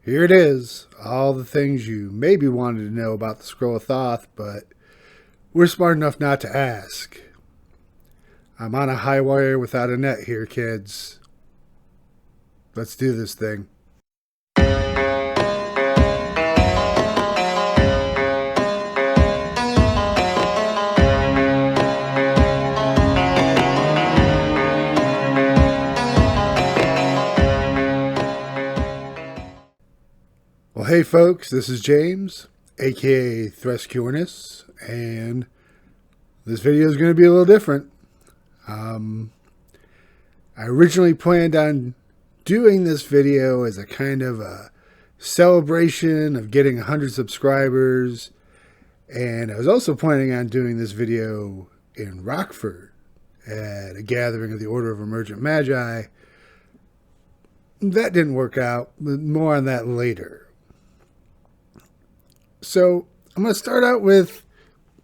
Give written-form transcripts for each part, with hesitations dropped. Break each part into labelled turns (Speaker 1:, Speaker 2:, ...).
Speaker 1: Here it is, all the things you maybe wanted to know about the Scroll of Thoth, but we're smart enough not to ask. I'm on a high wire without a net here, kids. Let's do this thing. Well, hey folks, this is James, aka Threscurnis, and this video is going to be a little different. I originally planned on doing this video as a kind of a celebration of getting 100 subscribers, and I was also planning on doing this video in Rockford at a gathering of the Order of Emergent Magi. That didn't work out, but more on that later. So I'm going to start out with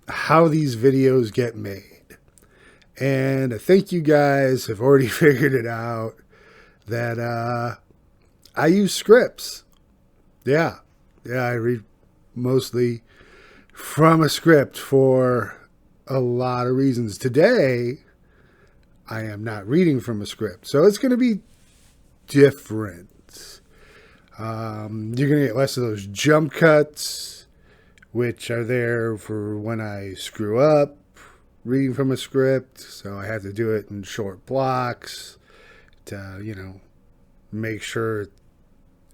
Speaker 1: how these videos get made. And I think you guys have already figured it out that I use scripts. Yeah, I read mostly from a script for a lot of reasons. Today, I am not reading from a script, so it's going to be different. You're going to get less of those jump cuts, which are there for when I screw up reading from a script, so I have to do it in short blocks to, make sure it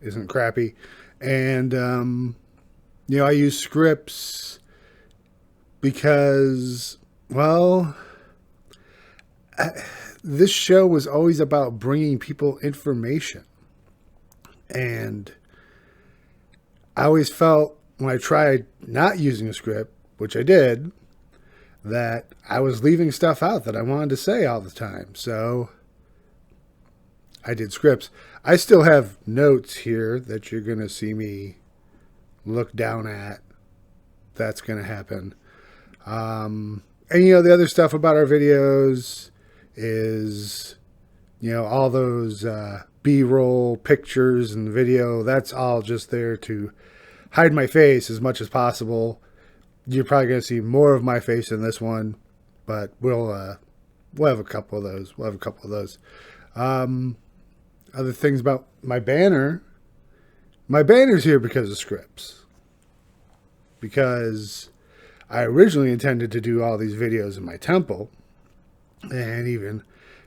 Speaker 1: isn't crappy. And, I use scripts because, this show was always about bringing people information. And I always felt when I tried not using a script, which I did, that I was leaving stuff out that I wanted to say all the time. So I did scripts. I still have notes here that you're going to see me look down at. That's going to happen. And the other stuff about our videos is, all those B-roll pictures and video, that's all just there to hide my face as much as possible. You're probably going to see more of my face in this one, but we'll have a couple of those. Other things about my banner. My banner's here because of scripts. Because I originally intended to do all these videos in my temple and even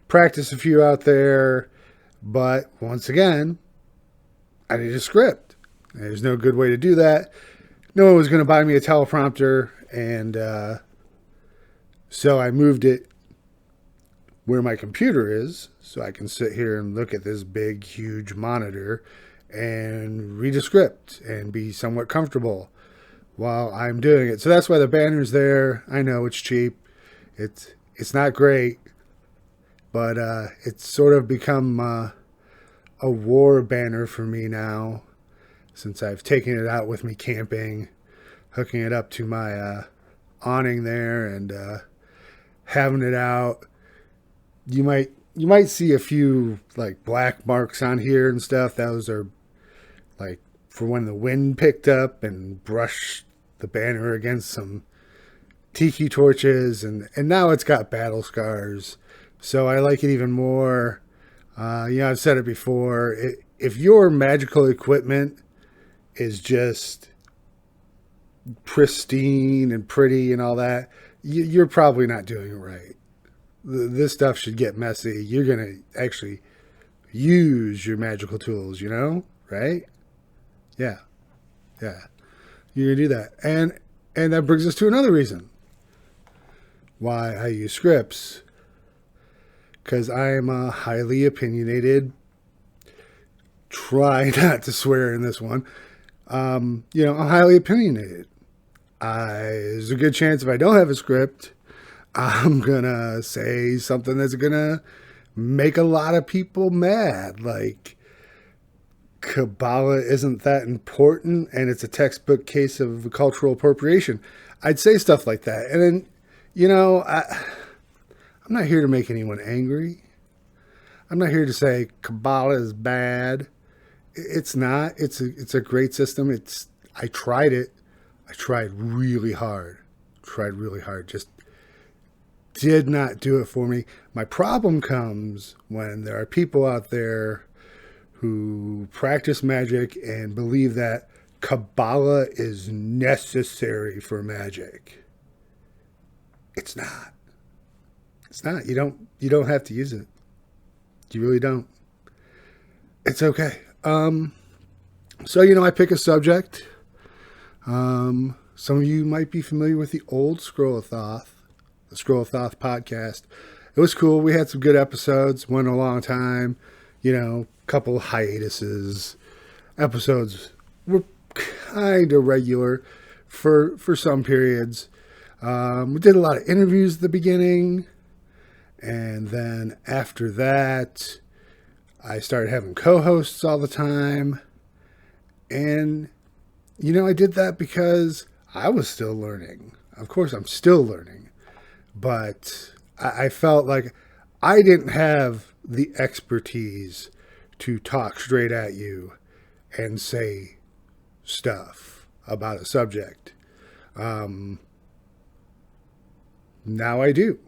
Speaker 1: practice a few out there. But once again, I need a script. There's no good way to do that. No one was going to buy me a teleprompter, and so I moved it where my computer is so I can sit here and look at this big, huge monitor and read a script and be somewhat comfortable while I'm doing it. So that's why the banner's there. I know it's cheap. It's not great, but it's sort of become a war banner for me now, since I've taken it out with me camping, hooking it up to my awning there and having it out. You might see a few like black marks on here and stuff. Those are like for when the wind picked up and brushed the banner against some tiki torches, and now it's got battle scars. So I like it even more. I've said it before. If your magical equipment is just pristine and pretty and all that, you're probably not doing it right. This stuff should get messy. You're going to actually use your magical tools, right? Yeah. You're going to do that. And that brings us to another reason why I use scripts. Because I am a highly opinionated, try not to swear in this one, I'm highly opinionated. There's a good chance if I don't have a script, I'm going to say something that's going to make a lot of people mad. Like, Kabbalah isn't that important, and it's a textbook case of cultural appropriation. I'd say stuff like that. And then, I'm not here to make anyone angry. I'm not here to say Kabbalah is bad. It's not. It's a great system. I tried it. I tried really hard. Just did not do it for me. My problem comes when there are people out there who practice magic and believe that Kabbalah is necessary for magic. It's not. It's not. You don't have to use it. You really don't. It's okay. So, I pick a subject. Some of you might be familiar with the old Scroll of Thoth, the Scroll of Thoth podcast. It was cool. We had some good episodes. Went a long time. Couple hiatuses. Episodes were kind of regular for some periods. We did a lot of interviews at the beginning. And then after that, I started having co-hosts all the time. And, I did that because I was still learning. Of course, I'm still learning. But I felt like I didn't have the expertise to talk straight at you and say stuff about a subject. Now I do.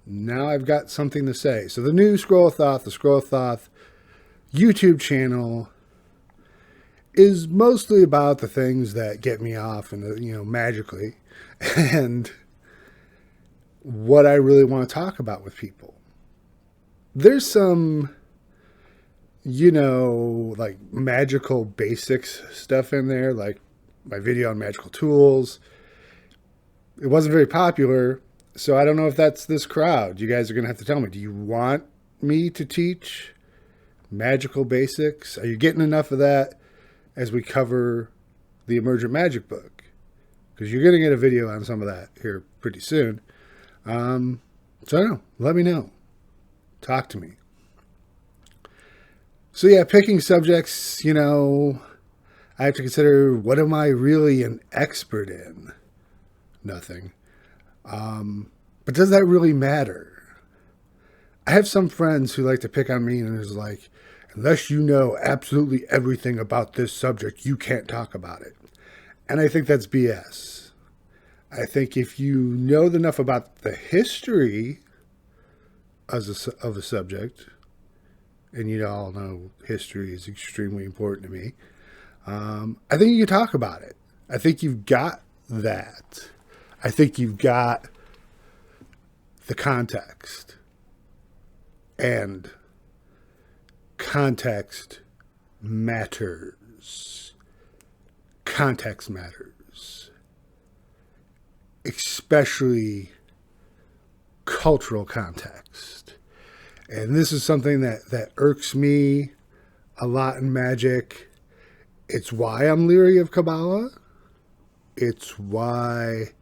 Speaker 1: Now I've got something to say. So the new Scroll of Thoth, the Scroll of Thoth YouTube channel is mostly about the things that get me off and, magically, and what I really want to talk about with people. There's some, like magical basics stuff in there, like my video on magical tools. It wasn't very popular, so I don't know if that's this crowd. You guys are going to have to tell me, do you want me to teach magical basics? Are you getting enough of that as we cover the Emergent Magic book? Because you're going to get a video on some of that here pretty soon. So I don't know. Let me know. Talk to me. So yeah, picking subjects, I have to consider, what am I really an expert in? Nothing. But does that really matter? I have some friends who like to pick on me and is like, unless you know absolutely everything about this subject, you can't talk about it. And I think that's BS. I think if you know enough about the history of a subject, and you all know history is extremely important to me, I think you can talk about it. I think you've got that. I think you've got the context. And context matters. Context matters. Especially cultural context. And this is something that irks me a lot in magic. It's why I'm leery of Kabbalah. It's why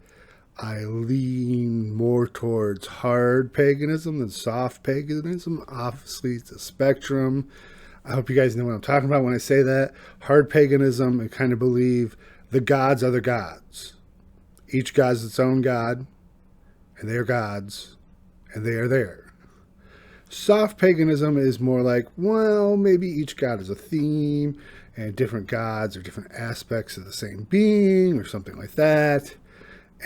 Speaker 1: I lean more towards hard paganism than soft paganism. Obviously, it's a spectrum. I hope you guys know what I'm talking about when I say that. Hard paganism, I kind of believe the gods are the gods. Each god's its own god, and they're gods, and they are there. Soft paganism is more like, well, maybe each god is a theme, and different gods are different aspects of the same being, or something like that.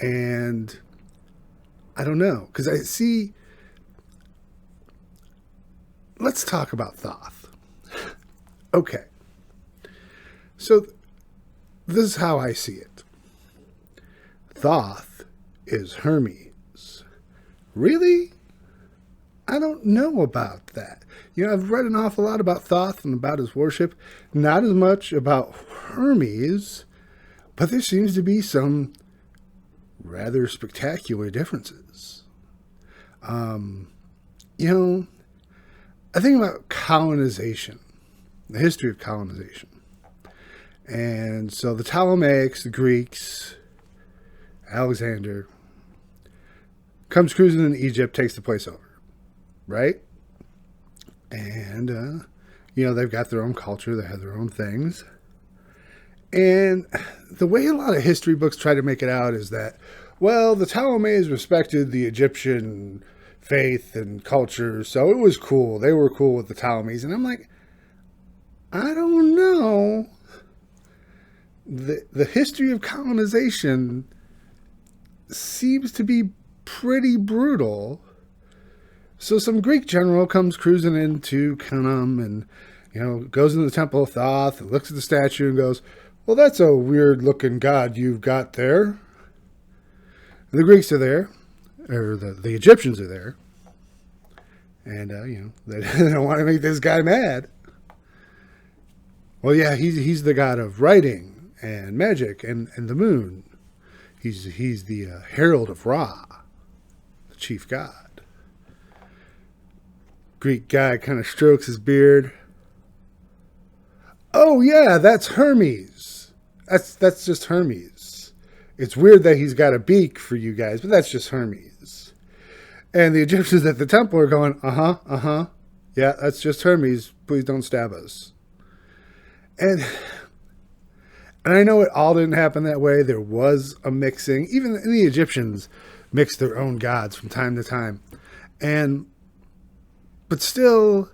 Speaker 1: And I don't know, because I see, let's talk about Thoth. Okay. So this is how I see it. Thoth is Hermes. Really? I don't know about that. I've read an awful lot about Thoth and about his worship. Not as much about Hermes, but there seems to be some rather spectacular differences. I think about colonization, the history of colonization. And so the Ptolemaics, the Greeks, Alexander, comes cruising in Egypt, takes the place over. Right? And, they've got their own culture. They have their own things. And the way a lot of history books try to make it out is that, well, the Ptolemies respected the Egyptian faith and culture, so it was cool. They were cool with the Ptolemies. And I'm like, I don't know. The history of colonization seems to be pretty brutal. So some Greek general comes cruising into Canaan and, goes into the Temple of Thoth and looks at the statue and goes, well, that's a weird looking god you've got there. The Greeks are there, or the Egyptians are there. And, they don't want to make this guy mad. Well, yeah, he's the god of writing and magic and the moon. He's the herald of Ra, the chief god. Greek guy kind of strokes his beard. Oh, yeah, that's Hermes. That's just Hermes. It's weird that he's got a beak for you guys, but that's just Hermes. And the Egyptians at the temple are going, yeah, that's just Hermes. Please don't stab us. And I know it all didn't happen that way. There was a mixing. Even the Egyptians mixed their own gods from time to time. But still,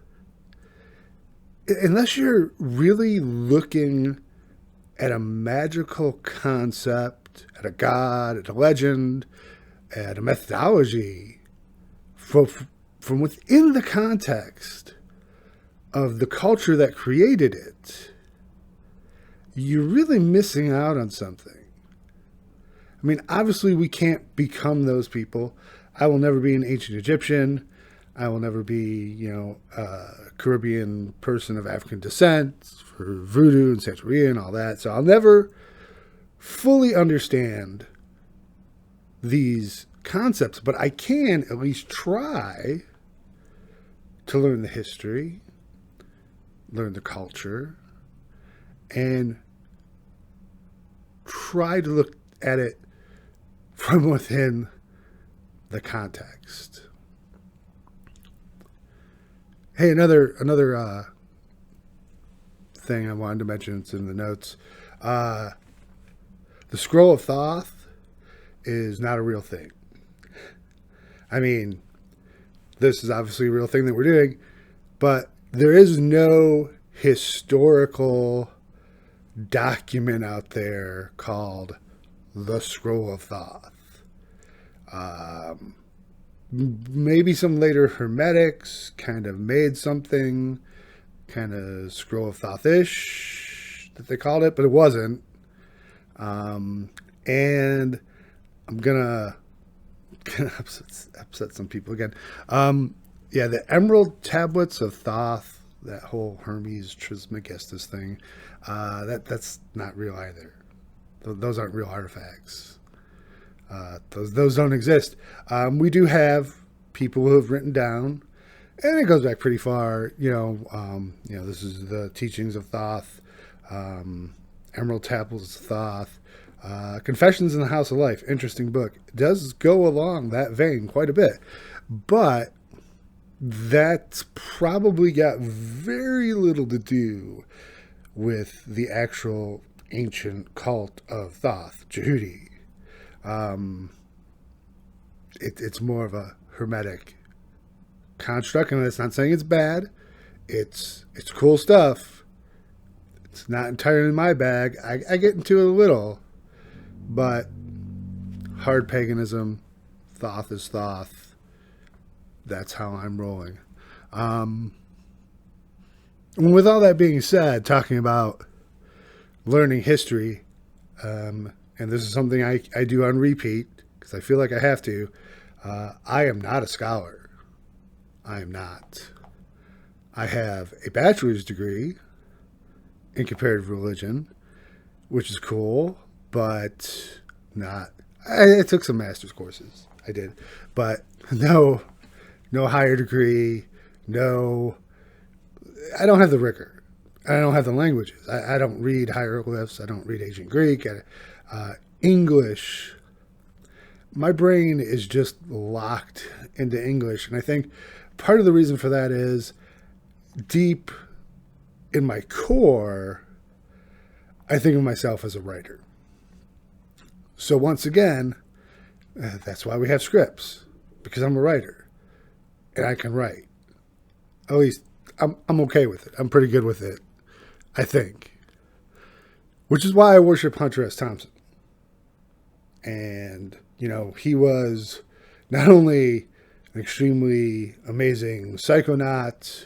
Speaker 1: unless you're really looking at a magical concept, at a god, at a legend, at a methodology, from within the context of the culture that created it, you're really missing out on something. I mean, obviously we can't become those people. I will never be an ancient Egyptian. I will never be, a Caribbean person of African descent for voodoo and Santeria and all that. So I'll never fully understand these concepts, but I can at least try to learn the history, learn the culture, and try to look at it from within the context. Hey, another thing I wanted to mention, it's in the notes. The Scroll of Thoth is not a real thing. I mean, this is obviously a real thing that we're doing, but there is no historical document out there called the Scroll of Thoth. Maybe some later Hermetics kind of made something kind of Scroll of Thoth-ish that they called it, but it wasn't. And I'm gonna upset some people again. Yeah, the Emerald Tablets of Thoth, that whole Hermes Trismegistus thing, that's not real either. Those aren't real artifacts. Those don't exist. We do have people who have written down, and it goes back pretty far. This is the Teachings of Thoth, Emerald Tablets of Thoth, Confessions in the House of Life. Interesting book. It does go along that vein quite a bit, but that's probably got very little to do with the actual ancient cult of Thoth, Jehudi. It's more of a Hermetic construct, and it's not saying it's bad. It's cool stuff. It's not entirely my bag. I get into it a little, but hard paganism, Thoth is Thoth. That's how I'm rolling. With all that being said, talking about learning history, and this is something I do on repeat because I feel like I have to. I am not a scholar. I am not. I have a bachelor's degree in comparative religion, which is cool, but not. I took some master's courses. I did, but no higher degree. No, I don't have the rigor. I don't have the languages. I don't read hieroglyphs. I don't read ancient Greek. English. My brain is just locked into English. And I think part of the reason for that is deep in my core, I think of myself as a writer. So once again, that's why we have scripts, because I'm a writer and I can write. At least I'm okay with it. I'm pretty good with it. I think. Which is why I worship Hunter S. Thompson. And, he was not only an extremely amazing psychonaut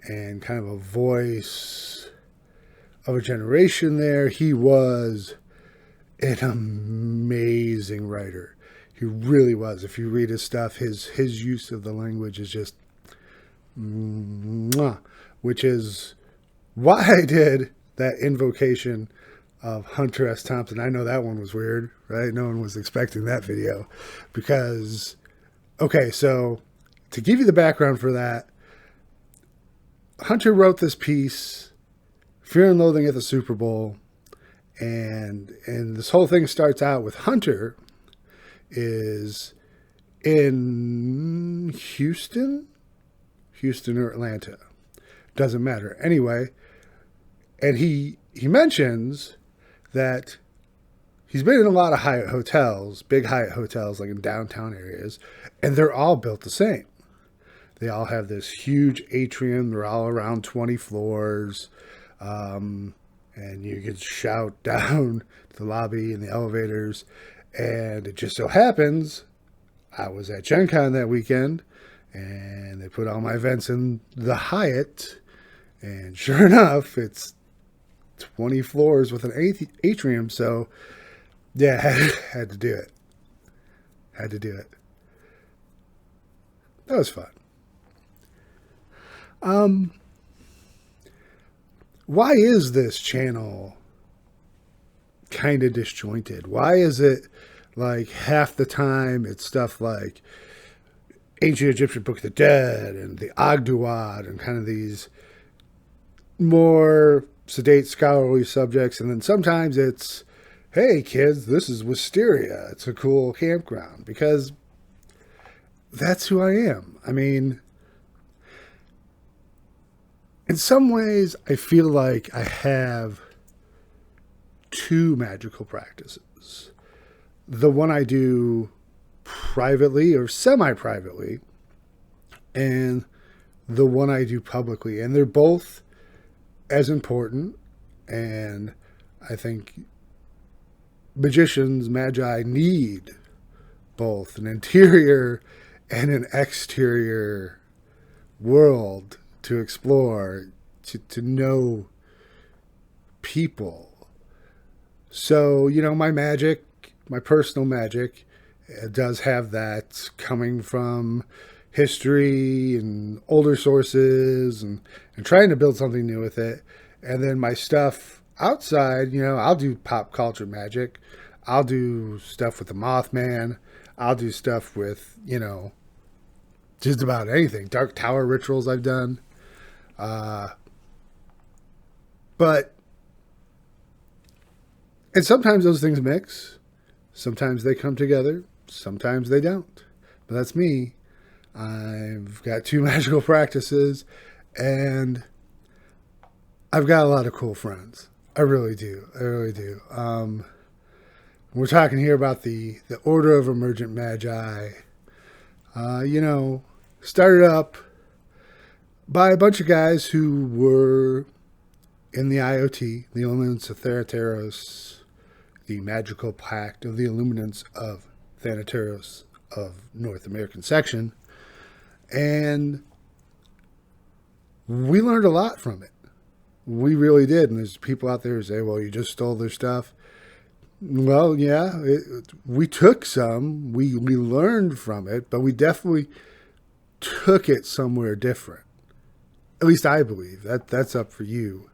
Speaker 1: and kind of a voice of a generation there, he was an amazing writer. He really was. If you read his stuff, his use of the language is just mwah, which is why I did that invocation of Hunter S. Thompson. I know that one was weird, right? No one was expecting that video because, okay, so to give you the background for that, Hunter wrote this piece, Fear and Loathing at the Super Bowl, and this whole thing starts out with Hunter is in Houston or Atlanta, doesn't matter. Anyway, and he mentions that he's been in a lot of Hyatt hotels, big Hyatt hotels, like in downtown areas, and they're all built the same. They all have this huge atrium. They're all around 20 floors. And you can shout down the lobby and the elevators. And it just so happens, I was at Gen Con that weekend, and they put all my events in the Hyatt. And sure enough, it's 20 floors with an atrium. So, yeah, had to do it. Had to do it. That was fun. Why is this channel kind of disjointed? Why is it like half the time it's stuff like Ancient Egyptian Book of the Dead and the Ogdoad and kind of these more sedate scholarly subjects, and then sometimes it's, hey kids, this is Wisteria. It's a cool campground, because that's who I am. I mean, in some ways, I feel like I have two magical practices. The one I do privately or semi-privately, and the one I do publicly. And they're both as important, and I think magicians, magi, need both an interior and an exterior world to explore, to know people. So, my magic, my personal magic, does have that coming from history and older sources and trying to build something new with it. And then my stuff outside, I'll do pop culture magic. I'll do stuff with the Mothman. I'll do stuff with, just about anything. Dark Tower rituals I've done. But, and sometimes those things mix. Sometimes they come together. Sometimes they don't. But that's me. I've got two magical practices, and I've got a lot of cool friends. I really do. I really do. We're talking here about the Order of Emergent Magi. Started up by a bunch of guys who were in the IoT, the Illuminants of Thanateros, the magical pact of the Illuminants of Thanateros of North American section. And we learned a lot from it. We really did. And there's people out there who say, well, you just stole their stuff. Well, yeah, we took some. We learned from it, but we definitely took it somewhere different. At least I believe. That's up for you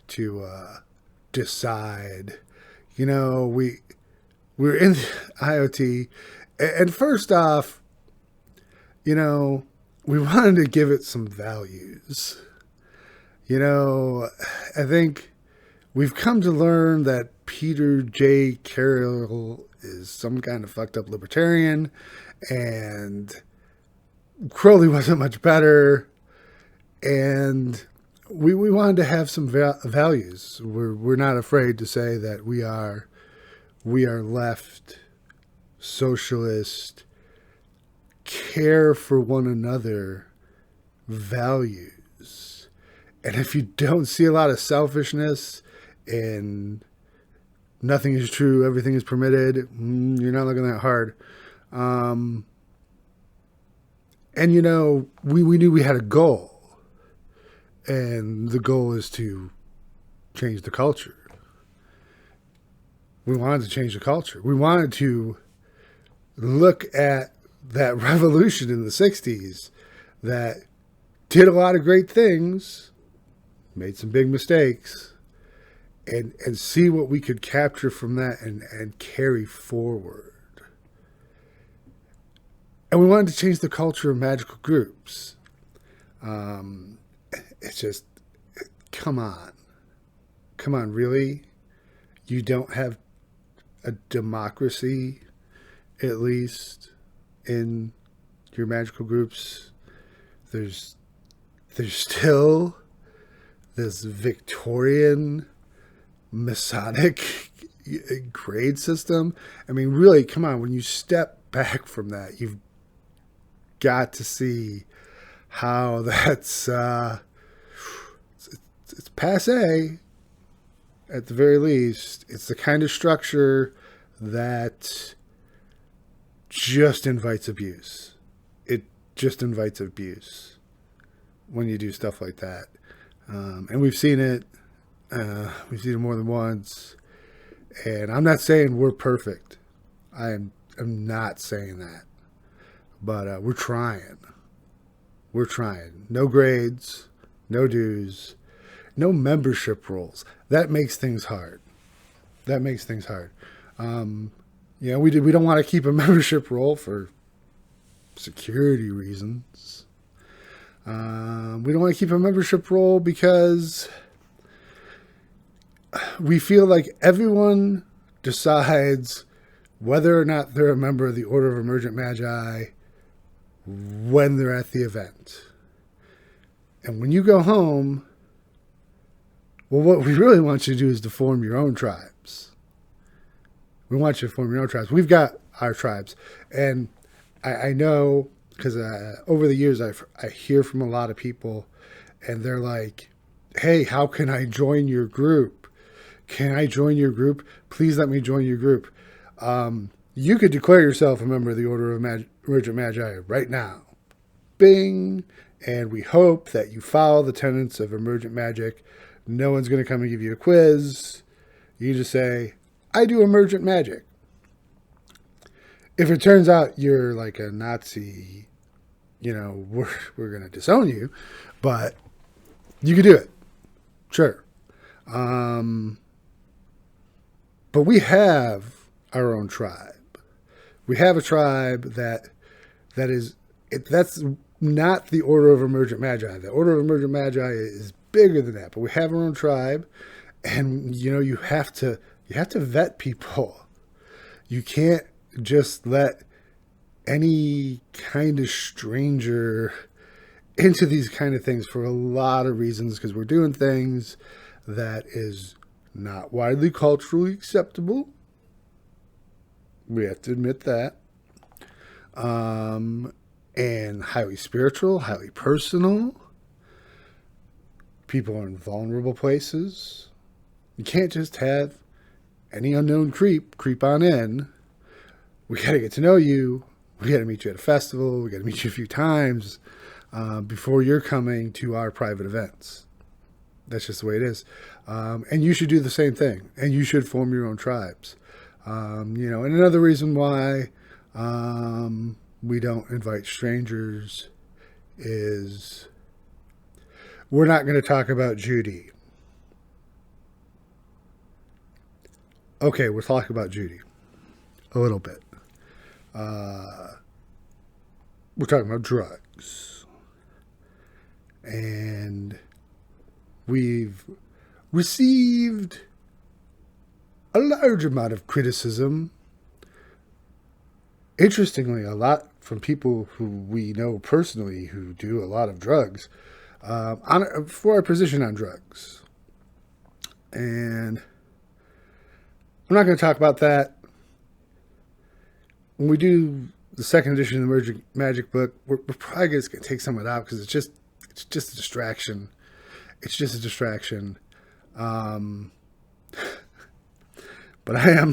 Speaker 1: to decide. We're in IoT, and first off, we wanted to give it some values. I think we've come to learn that Peter J. Carroll is some kind of fucked up libertarian, and Crowley wasn't much better, and we wanted to have some values. We're not afraid to say that we are left, socialist, care for one another values. And if you don't see a lot of selfishness and nothing is true, everything is permitted, you're not looking that hard. And, you know, we knew we had a goal. And the goal is to change the culture. We wanted to change the culture. We wanted to look at that revolution in the 60s that did a lot of great things, made some big mistakes, and see what we could capture from that and carry forward. And we wanted to change the culture of magical groups. It's just, come on. Come on, really? You don't have a democracy, at least, in your magical groups? There's still this Victorian Masonic grade system. I mean, really, come on. When you step back from that, you've got to see how that's it's passé at the very least. It's the kind of structure that just invites abuse. It just invites abuse when you do stuff like that. And we've seen it. We've seen it more than once. And I'm not saying we're perfect. I'm not saying that. But we're trying. We're trying. No grades, no dues, no membership roles. That makes things hard. That makes things hard. You know, we don't want to keep a membership role for security reasons. We don't want to keep a membership role because we feel like everyone decides whether or not they're a member of the Order of Emergent Magi when they're at the event. And when you go home, well, what we really want you to do is to form your own tribes. We want you to form your own tribes. We've got our tribes. And I know, because over the years, I hear from a lot of people, and they're like, hey, how can I join your group? Can I join your group? Please let me join your group. You could declare yourself a member of the Order of Emergent Magi right now. Bing. And we hope that you follow the tenets of emergent magic. No one's going to come and give you a quiz. You just say, I do emergent magic. If it turns out you're like a Nazi, you know, we're going to disown you. But you can do it. Sure. But we have our own tribe. We have a tribe that's not the Order of Emergent Magi. The Order of Emergent Magi is bigger than that, but we have our own tribe, and you know, you have to vet people. You can't just let any kind of stranger into these kind of things for a lot of reasons, because we're doing things that is not widely culturally acceptable. We have to admit that. And highly spiritual, highly personal. People are in vulnerable places. You can't just have any unknown creep on in. We got to get to know you. We got to meet you at a festival. We got to meet you a few times before you're coming to our private events. That's just the way it is. And you should do the same thing. And you should form your own tribes. You know, and another reason why we don't invite strangers is we're not going to talk about Judy. Okay, we'll talk about Judy a little bit. We're talking about drugs. And we've received a large amount of criticism. Interestingly, a lot from people who we know personally who do a lot of drugs for our position on drugs. And I'm not going to talk about that. When we do the second edition of the Emergent Magic book, we're probably just going to take some of it out because it's just a distraction. It's just a distraction. Um, but I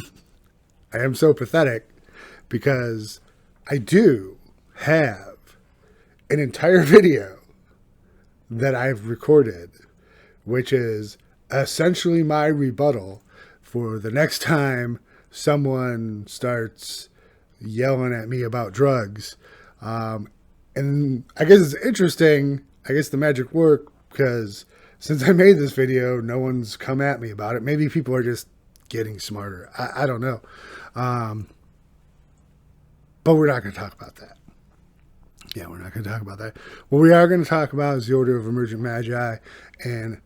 Speaker 1: am so pathetic because I do have an entire video that I've recorded, which is essentially my rebuttal for the next time someone starts yelling at me about drugs. And I guess it's interesting. I guess the magic worked because since I made this video, no one's come at me about it. Maybe people are just getting smarter. I don't know. But we're not going to talk about that. Yeah, we're not going to talk about that. What we are going to talk about is the Order of Emergent Magi. And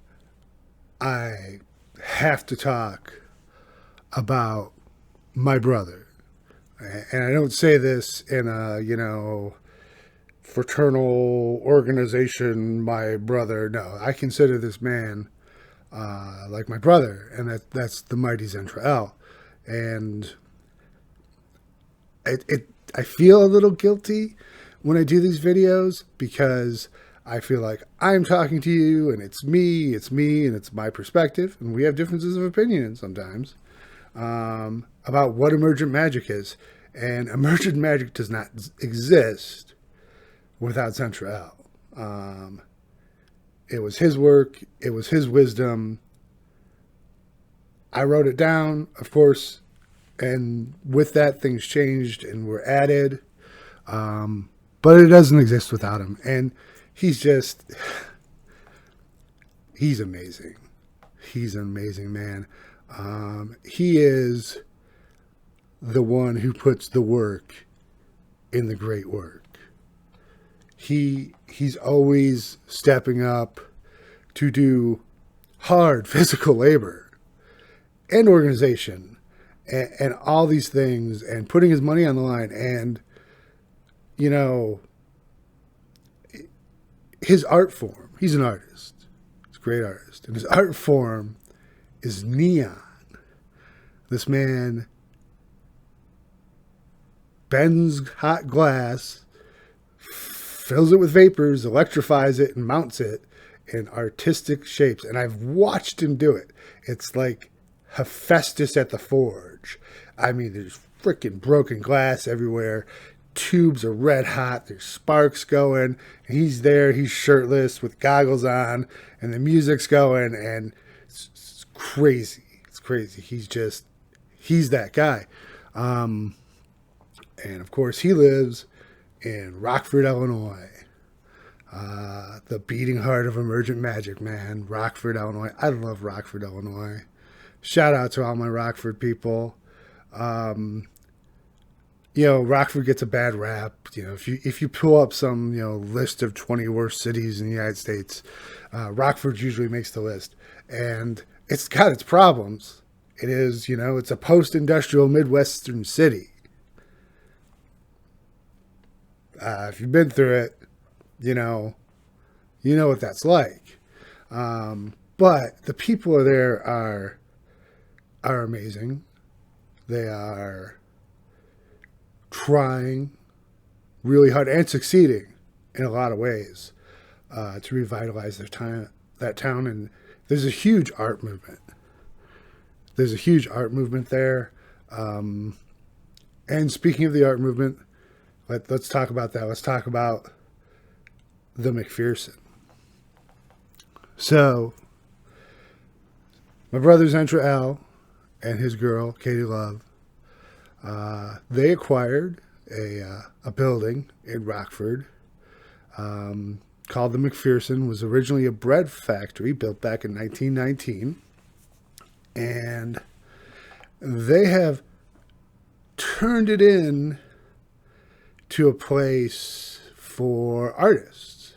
Speaker 1: I have to talk about my brother. And I don't say this in a, fraternal organization, my brother. No, I consider this man like my brother. And that's the mighty Zentrael. And I feel a little guilty when I do these videos because I feel like I'm talking to you and it's me, and it's my perspective. And we have differences of opinion sometimes about what emergent magic is. And emergent magic does not exist without Zentrael. It was his work. It was his wisdom. I wrote it down, of course, and with that, things changed and were added. But it doesn't exist without him. And he's amazing. He's an amazing man. He is the one who puts the work in the great work. He's always stepping up to do hard physical labor and organization and all these things and putting his money on the line. And, his art form, he's an artist. He's a great artist. And his art form is neon. This man bends hot glass, fills it with vapors, electrifies it, and mounts it in artistic shapes. And I've watched him do it. It's like Hephaestus at the forge. I mean, there's freaking broken glass everywhere. Tubes are red hot. There's sparks going. And he's there. He's shirtless with goggles on. And the music's going. And it's crazy. It's crazy. He's that guy. And of course, he lives in Rockford, Illinois. The beating heart of emergent magic, man. Rockford, Illinois. I love Rockford, Illinois. Shout out to all my Rockford people. Rockford gets a bad rap. If you pull up some, list of 20 worst cities in the United States, Rockford usually makes the list. And it's got its problems. It is, it's a post-industrial Midwestern city. If you've been through it, you know what that's like. But the people there are amazing. They are trying really hard and succeeding in a lot of ways to revitalize that town. And there's a huge art movement. There. And speaking of the art movement, let's talk about that. Let's talk about the McPherson. So, my brother Zentrael and his girl, Katie Love, they acquired a building in Rockford called the McPherson. Was originally a bread factory built back in 1919. And they have turned it in to a place for artists.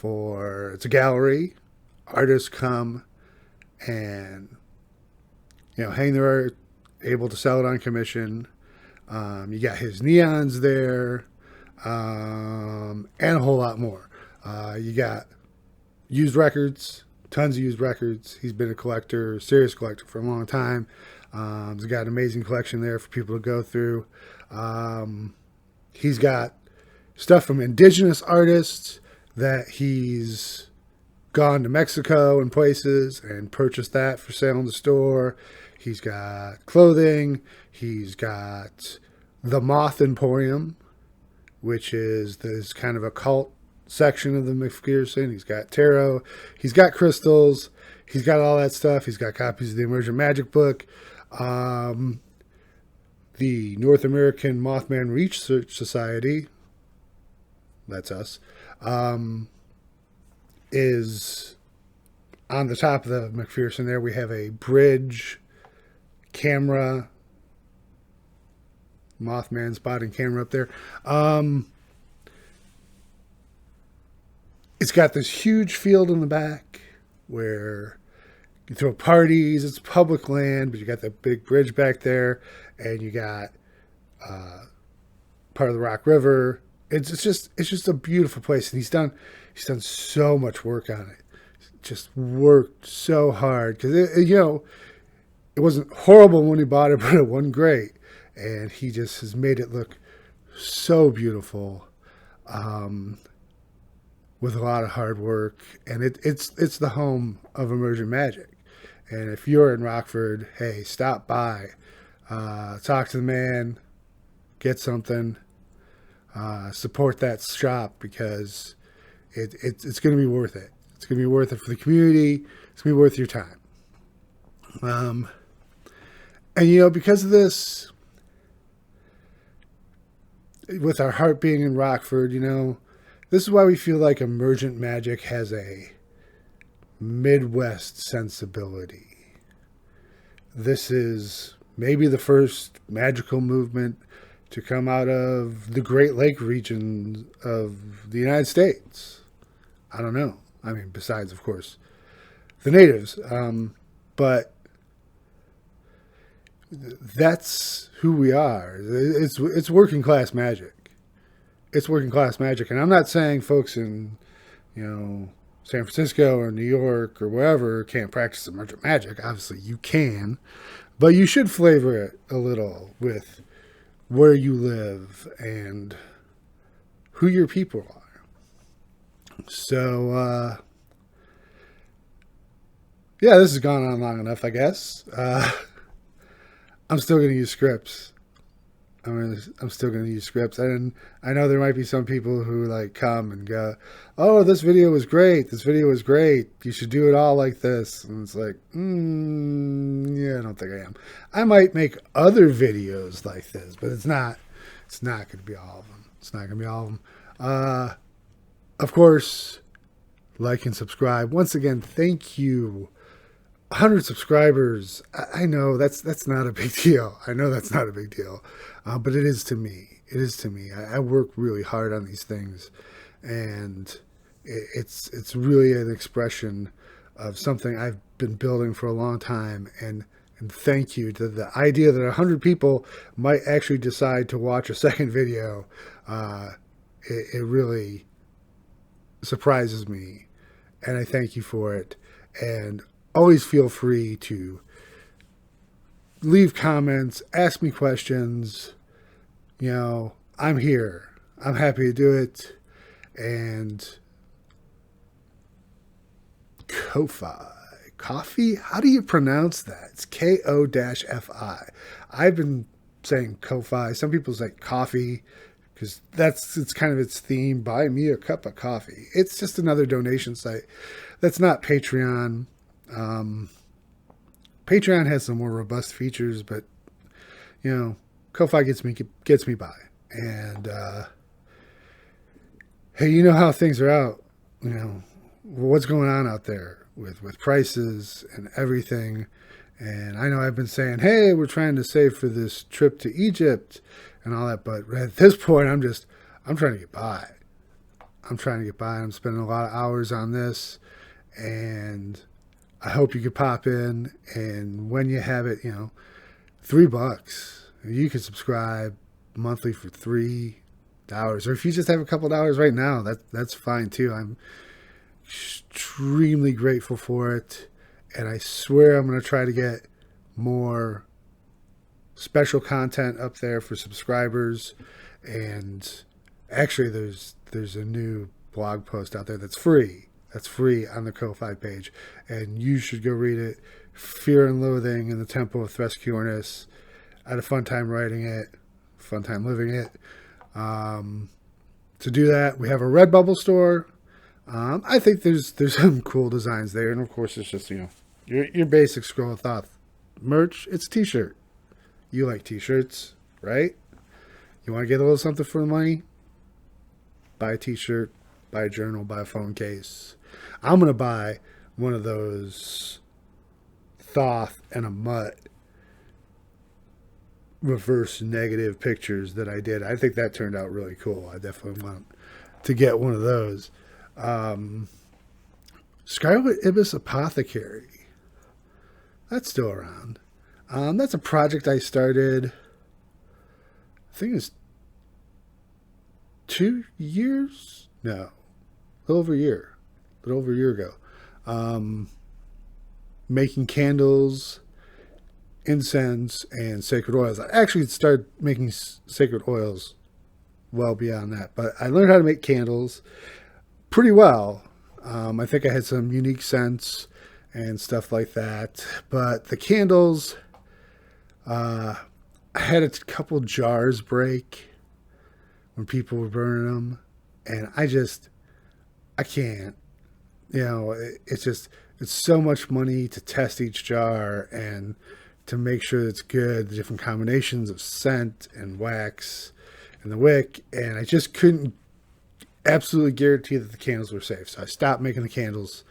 Speaker 1: It's a gallery. Artists come and hang their art, able to sell it on commission. You got his neons there, and a whole lot more. You got used records, tons of used records. He's been a serious collector for a long time. He's got an amazing collection there for people to go through. He's got stuff from indigenous artists that he's gone to Mexico and places and purchased that for sale in the store. He's got clothing. He's got the Moth Emporium, which is this kind of occult section of the McPherson. He's got tarot. He's got crystals. He's got all that stuff. He's got copies of the Emergent Magic book. The North American Mothman Research Society, that's us, is on the top of the McPherson there. We have a bridge camera, Mothman spotting camera up there. It's got this huge field in the back where you throw parties. It's public land, but you got that big bridge back there, and you got part of the Rock River. It's just a beautiful place, and he's done so much work on it. Just worked so hard because it wasn't horrible when he bought it, but it wasn't great, and he just has made it look so beautiful, with a lot of hard work, and it's the home of Emergent Magic. And if you're in Rockford, hey, stop by, talk to the man, get something, support that shop, because it's going to be worth it. It's going to be worth it for the community. It's going to be worth your time. And because of this, with our heart being in Rockford, this is why we feel like Emergent Magic has a Midwest sensibility. This is maybe the first magical movement to come out of the Great Lake region of the United States. I don't know. I mean, besides, of course, the natives. But that's who we are. It's working class magic. It's working class magic. And I'm not saying folks in, San Francisco or New York or wherever can't practice Emergent Magic. Obviously, you can. But you should flavor it a little with where you live and who your people are. So, yeah, this has gone on long enough, I guess. I'm still going to use scripts. I'm still going to use scripts. And I know there might be some people who come and go, oh, this video was great. This video was great. You should do it all like this. And it's like, yeah, I don't think I am. I might make other videos like this, but it's not going to be all of them. It's not going to be all of them. Of course, like and subscribe. Once again, thank you. 100 subscribers. I know that's not a big deal. I know that's not a big deal. But it is to me. It is to me. I work really hard on these things, and it's really an expression of something I've been building for a long time. And thank you to the idea that 100 people might actually decide to watch a second video. It really surprises me, and I thank you for it. And always feel free to leave comments, ask me questions. I'm here. I'm happy to do it. And Coffee? How do you pronounce that? It's Ko-Fi. I've been saying Ko-Fi. Some people say coffee because it's kind of its theme. Buy me a cup of coffee. It's just another donation site. That's not Patreon. Patreon has some more robust features, but Ko-Fi gets me by. And hey, you know how things are out. What's going on out there with prices and everything. And I know I've been saying, hey, we're trying to save for this trip to Egypt and all that, but at this point, I'm trying to get by. I'm spending a lot of hours on this, and I hope you could pop in, and when you have it, $3, you can subscribe monthly for $3, or if you just have a couple dollars right now, that's fine too. I'm extremely grateful for it, and I swear I'm going to try to get more special content up there for subscribers. And actually, there's a new blog post out there that's free. That's free on the Ko-Fi page, and you should go read it. Fear and Loathing in the Temple of Thescuornis. I had a fun time writing it, fun time living it. To do that, we have a Redbubble store. I think there's some cool designs there, and of course, it's just your basic Scroll of Thoth merch. It's a t-shirt. You like t-shirts, right? You want to get a little something for the money? Buy a t-shirt, buy a journal, buy a phone case. I'm gonna buy one of those Thoth and a mutt reverse negative pictures that I did. I think that turned out really cool. I definitely want to get one of those. Scarlet Ibis Apothecary. That's still around. That's a project I started, I think it's 2 years? No. A little over a year. A little over a year ago. Making candles, incense, and sacred oils. I actually started making sacred oils well beyond that, but I learned how to make candles pretty well. I think I had some unique scents and stuff like that, but the candles, I had a couple jars break when people were burning them, and I can't, it's so much money to test each jar and to make sure it's good, the different combinations of scent and wax and the wick, and I just couldn't absolutely guarantee that the candles were safe. So I stopped making the candles,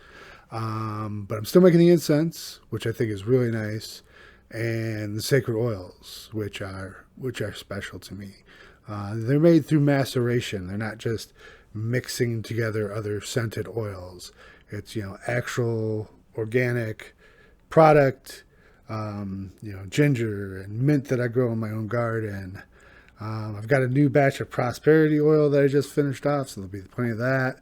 Speaker 1: but I'm still making the incense, which I think is really nice, and the sacred oils, which are special to me. They're made through maceration. They're not just mixing together other scented oils. It's, actual organic product, ginger and mint that I grow in my own garden. I've got a new batch of prosperity oil that I just finished off, so there'll be plenty of that.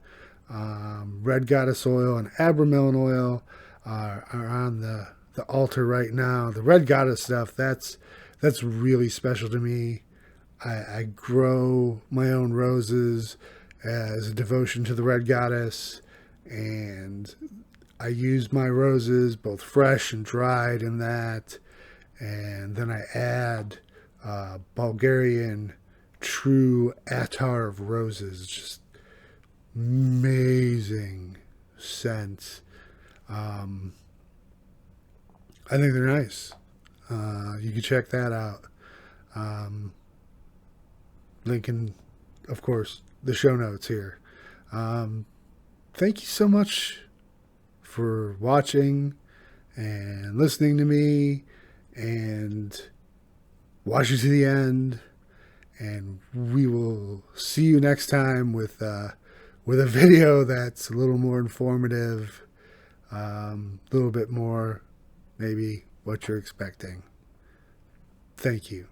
Speaker 1: Red Goddess oil and Abramelin oil are on the altar right now. The Red Goddess stuff, that's really special to me. I grow my own roses as a devotion to the Red Goddess, and I use my roses both fresh and dried in that, and then I add Bulgarian true attar of roses, just amazing scent. I think they're nice. You can check that out. Link in, of course, the show notes here. Thank you so much for watching and listening to me and watching to the end. And we will see you next time with a video that's a little more informative, a little bit more maybe what you're expecting. Thank you.